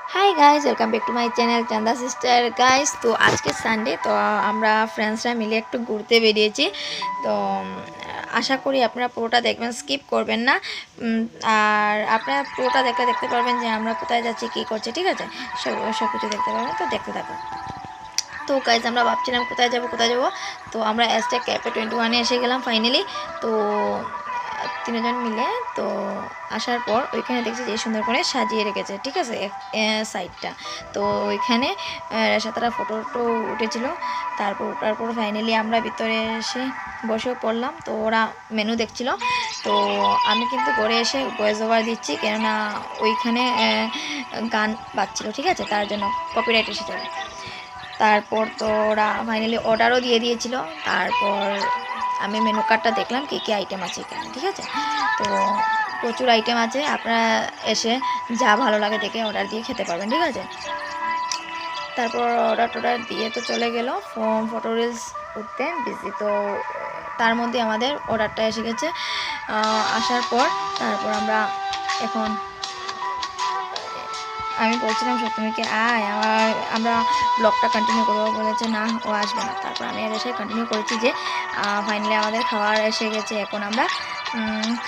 Hi guys welcome back to my channel Chanda sister guys. तो आज के संडे तो আমরা ফ্রেন্ডসরা মিলে একটু ঘুরতে বেরিয়েছি। তো আশা করি আপনারা পুরোটা দেখবেন, স্কিপ করবেন না। আর আপনারা পুরোটা দেখলে দেখতে পারবেন যে আমরা কোথায় যাচ্ছি, কী করছি, ঠিক আছে? সব কিছু দেখতে পারবেন, তো দেখতে থাকুন। তো গাইজ আমরা ভাবছিলাম কোথায় যাব। তো আমরা অ্যাজটেক ক্যাফে 21-এ এসে গেলাম ফাইনালি। তো তিনজন মিলে তো আসার পর ওইখানে দেখছি যে সুন্দর করে সাজিয়ে রেখেছে, ঠিক আছে, সাইডটা। তো ওইখানে তারা ফটো উঠেছিল। তারপর ওঠার পর ফাইনালি আমরা ভিতরে এসে বসেও পড়লাম। তো ওরা মেনু দেখছিল। তো আমি কিন্তু ঘরে এসে ভয়েস ওভার দিচ্ছি, কেননা ওইখানে গান বাজছিল, ঠিক আছে, তার জন্য কপিরাইট এসে যাবে। তারপর তো ওরা ফাইনালি অর্ডারও দিয়ে দিয়েছিল। তারপর আমি মেনু কার্ডটা দেখলাম কী কী আইটেম আছে এখানে, ঠিক আছে। তো প্রচুর আইটেম আছে, আপনারা এসে যা ভালো লাগে দেখে অর্ডার দিয়ে খেতে পারবেন, ঠিক আছে। তারপর অর্ডার দিয়ে তো চলে গেল ফটো রিলস উঠতে বিজি। তো তার মধ্যে আমাদের অর্ডারটা এসে গেছে। আসার পর তারপর আমরা এখন আমি বলছিলাম সপ্তমীকে আয় আমরা ব্লগটা কন্টিনিউ করবো, বলেছে না ও আসবে না। তারপর আমি আর এসে কন্টিনিউ করেছি যে ফাইনালি আমাদের খাবার এসে গেছে, এখন আমরা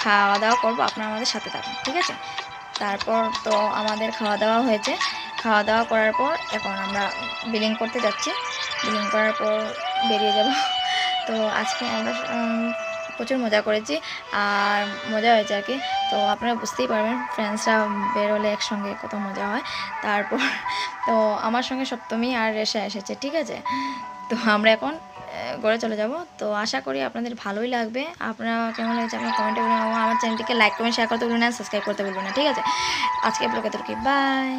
খাওয়া দাওয়া করবো, আপনারা আমাদের সাথে থাকুন, ঠিক আছে। তারপর তো আমাদের খাওয়া দাওয়া হয়েছে। খাওয়া দাওয়া করার পর এখন আমরা বিলিং করতে যাচ্ছি। বিলিং করার পর বেরিয়ে যাব। তো আজকে আমরা প্রচুর মজা করেছি আর মজা হয়েছে আর কি। তো আপনারা বুঝতেই পারবেন ফ্রেন্ডসরা বেরোলে একসঙ্গে কত মজা হয়। তারপর তো আমার সঙ্গে সপ্তমী আর রেশা এসেছে, ঠিক আছে। তো আমরা এখন ঘরে চলে যাব। তো আশা করি আপনাদের ভালোই লাগবে। আপনারা কেমন লাগছে আপনার কমেন্টে বলুন। আমার চ্যানেলটিকে লাইক কমেন্ট শেয়ার করতে বলবেন না, সাবস্ক্রাইব করতে বলবেন না, ঠিক আছে। আজকে ব্লগে তো বাই।